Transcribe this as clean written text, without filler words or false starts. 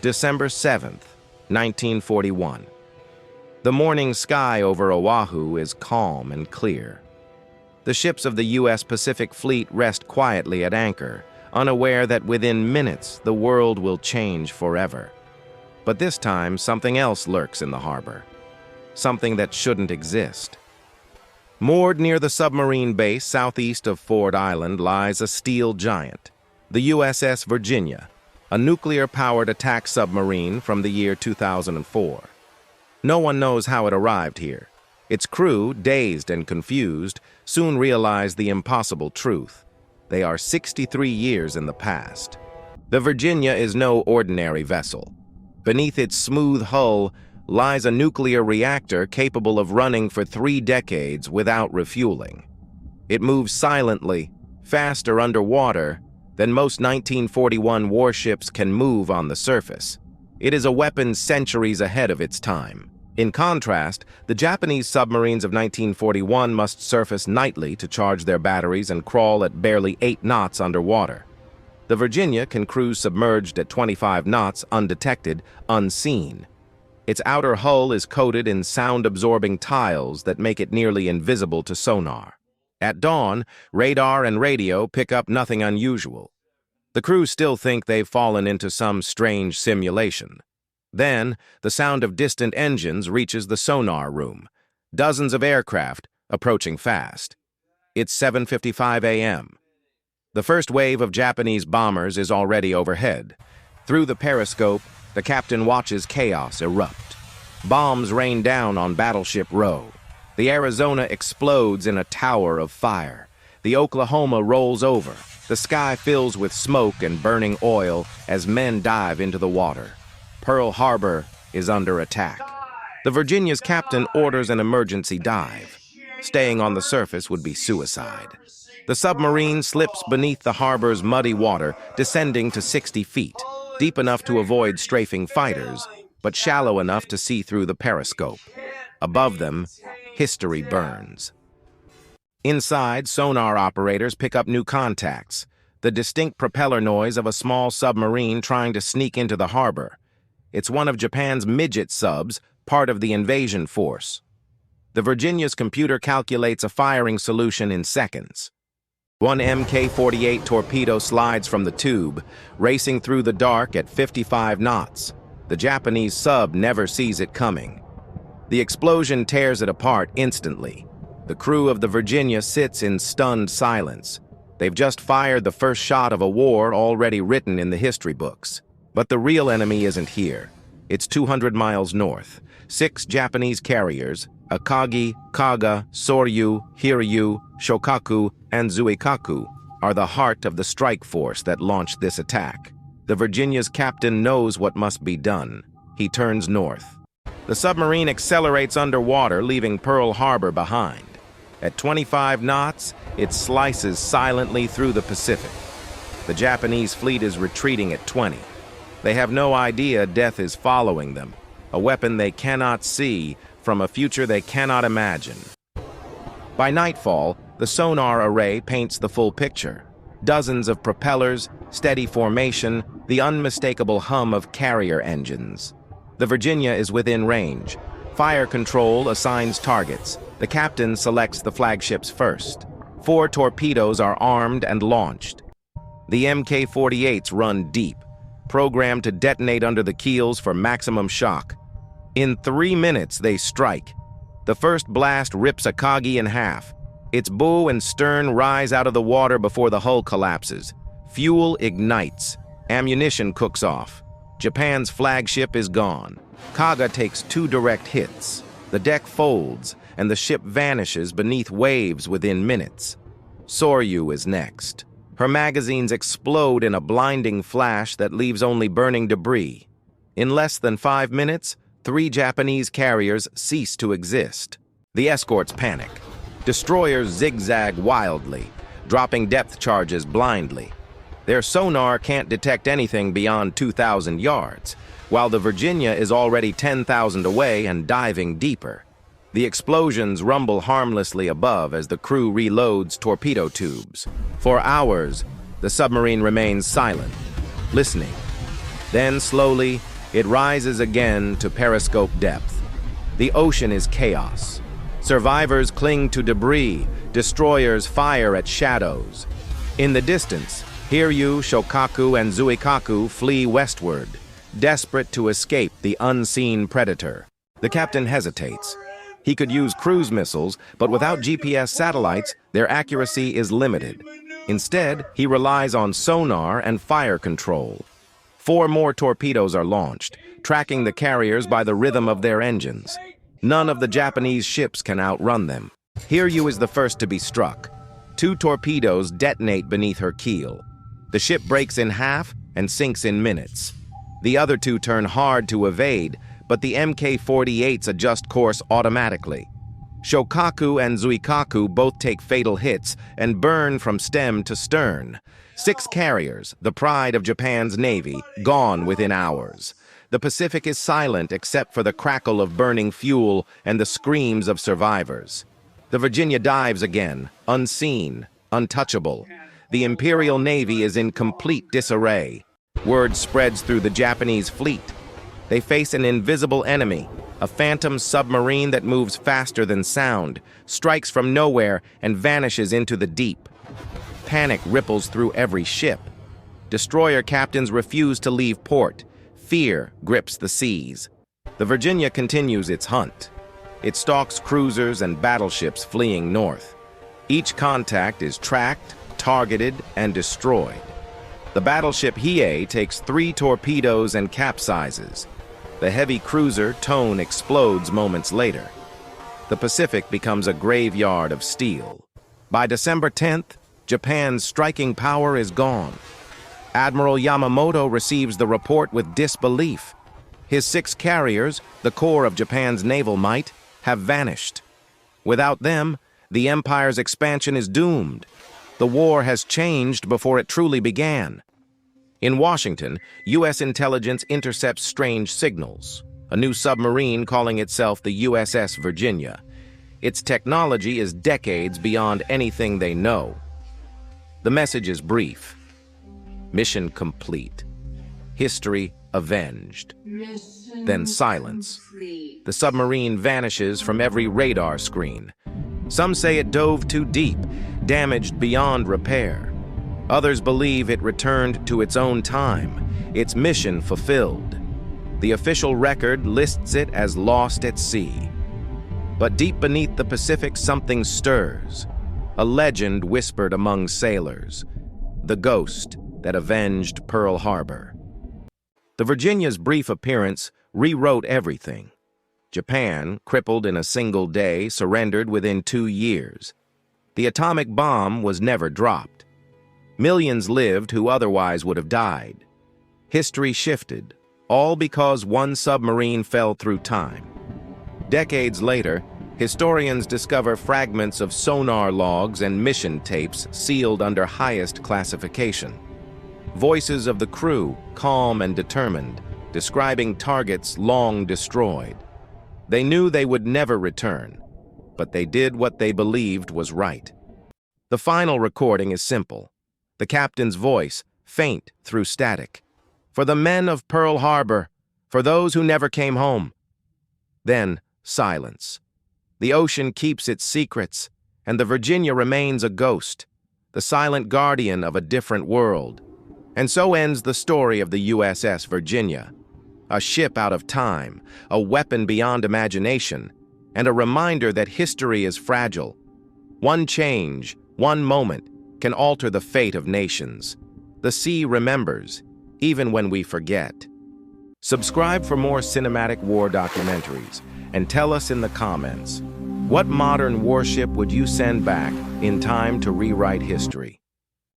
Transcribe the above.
December 7th, 1941. The morning sky over Oahu is calm and clear. The ships of the U.S. Pacific Fleet rest quietly at anchor, unaware that within minutes the world will change forever. But this time, something else lurks in the harbor. Something that shouldn't exist. Moored near the submarine base southeast of Ford Island lies a steel giant, the USS Virginia, a nuclear-powered attack submarine from the year 2004. No one knows how it arrived here. Its crew, dazed and confused, soon realized the impossible truth. They are 63 years in the past. The Virginia is no ordinary vessel. Beneath its smooth hull lies a nuclear reactor capable of running for 3 decades without refueling. It moves silently, faster underwater than most 1941 warships can move on the surface. It is a weapon centuries ahead of its time. In contrast, the Japanese submarines of 1941 must surface nightly to charge their batteries and crawl at barely 8 knots underwater. The Virginia can cruise submerged at 25 knots, undetected, unseen. Its outer hull is coated in sound-absorbing tiles that make it nearly invisible to sonar. At dawn, radar and radio pick up nothing unusual. The crew still think they've fallen into some strange simulation. Then, the sound of distant engines reaches the sonar room. Dozens of aircraft, approaching fast. It's 7:55 a.m. The first wave of Japanese bombers is already overhead. Through the periscope, the captain watches chaos erupt. Bombs rain down on Battleship Row. The Arizona explodes in a tower of fire. The Oklahoma rolls over. The sky fills with smoke and burning oil as men dive into the water. Pearl Harbor is under attack. The Virginia's captain orders an emergency dive. Staying on the surface would be suicide. The submarine slips beneath the harbor's muddy water, descending to 60 feet, deep enough to avoid strafing fighters, but shallow enough to see through the periscope. Above them, history burns. Inside, sonar operators pick up new contacts, the distinct propeller noise of a small submarine trying to sneak into the harbor. It's one of Japan's midget subs, part of the invasion force. The Virginia's computer calculates a firing solution in seconds. One Mk-48 torpedo slides from the tube, racing through the dark at 55 knots. The Japanese sub never sees it coming. The explosion tears it apart instantly. The crew of the Virginia sits in stunned silence. They've just fired the first shot of a war already written in the history books. But the real enemy isn't here. It's 200 miles north. 6 Japanese carriers, Akagi, Kaga, Soryu, Hiryu, Shokaku, and Zuikaku, are the heart of the strike force that launched this attack. The Virginia's captain knows what must be done. He turns north. The submarine accelerates underwater, leaving Pearl Harbor behind. At 25 knots, it slices silently through the Pacific. The Japanese fleet is retreating at 20. They have no idea death is following them, a weapon they cannot see from a future they cannot imagine. By nightfall, the sonar array paints the full picture. Dozens of propellers, steady formation, the unmistakable hum of carrier engines. The Virginia is within range. Fire control assigns targets. The captain selects the flagships first. 4 torpedoes are armed and launched. The Mk-48s run deep, programmed to detonate under the keels for maximum shock. In 3 minutes, they strike. The first blast rips Akagi in half. Its bow and stern rise out of the water before the hull collapses. Fuel ignites. Ammunition cooks off. Japan's flagship is gone. Kaga takes 2 direct hits. The deck folds, and the ship vanishes beneath waves within minutes. Soryu is next. Her magazines explode in a blinding flash that leaves only burning debris. In less than 5 minutes, 3 Japanese carriers cease to exist. The escorts panic. Destroyers zigzag wildly, dropping depth charges blindly. Their sonar can't detect anything beyond 2,000 yards, while the Virginia is already 10,000 away and diving deeper. The explosions rumble harmlessly above as the crew reloads torpedo tubes. For hours, the submarine remains silent, listening. Then, slowly, It rises again to periscope depth. The ocean is chaos. Survivors cling to debris, destroyers fire at shadows. In the distance, Hiryu, Shokaku, and Zuikaku flee westward, desperate to escape the unseen predator. The captain hesitates. He could use cruise missiles, but without GPS satellites, their accuracy is limited. Instead, he relies on sonar and fire control. 4 more torpedoes are launched, tracking the carriers by the rhythm of their engines. None of the Japanese ships can outrun them. Hiryu is the first to be struck. 2 torpedoes detonate beneath her keel. The ship breaks in half and sinks in minutes. The other 2 turn hard to evade, but the Mk-48s adjust course automatically. Shokaku and Zuikaku both take fatal hits and burn from stem to stern. 6 carriers, the pride of Japan's navy, gone within hours. The Pacific is silent except for the crackle of burning fuel and the screams of survivors. The Virginia dives again, unseen, untouchable. The Imperial Navy is in complete disarray. Word spreads through the Japanese fleet. They face an invisible enemy, a phantom submarine that moves faster than sound, strikes from nowhere, and vanishes into the deep. Panic ripples through every ship. Destroyer captains refuse to leave port. Fear grips the seas. The Virginia continues its hunt. It stalks cruisers and battleships fleeing north. Each contact is tracked, targeted, and destroyed. The battleship Hiei takes 3 torpedoes and capsizes. The heavy cruiser Tone explodes moments later. The Pacific becomes a graveyard of steel. By December 10th, Japan's striking power is gone. Admiral Yamamoto receives the report with disbelief. His 6 carriers, the core of Japan's naval might, have vanished. Without them, the empire's expansion is doomed. The war has changed before it truly began. In Washington, U.S. intelligence intercepts strange signals. A new submarine calling itself the USS Virginia. Its technology is decades beyond anything they know. The message is brief. Mission complete. History avenged. Then silence. The submarine vanishes from every radar screen. Some say it dove too deep, damaged beyond repair. Others believe it returned to its own time, its mission fulfilled. The official record lists it as lost at sea. But deep beneath the Pacific, something stirs. A legend whispered among sailors. The ghost that avenged Pearl Harbor. The Virginia's brief appearance rewrote everything. Japan, crippled in a single day, surrendered within 2 years. The atomic bomb was never dropped. Millions lived who otherwise would have died. History shifted, all because one submarine fell through time. Decades later, historians discover fragments of sonar logs and mission tapes sealed under highest classification. Voices of the crew, calm and determined, describing targets long destroyed. They knew they would never return, but they did what they believed was right. The final recording is simple. The captain's voice, faint through static. For the men of Pearl Harbor, for those who never came home. Then, silence. The ocean keeps its secrets, and the Virginia remains a ghost, the silent guardian of a different world. And so ends the story of the USS Virginia. A ship out of time, a weapon beyond imagination, and a reminder that history is fragile. One change, one moment, can alter the fate of nations. The sea remembers, even when we forget. Subscribe for more cinematic war documentaries, and tell us in the comments, what modern warship would you send back in time to rewrite history?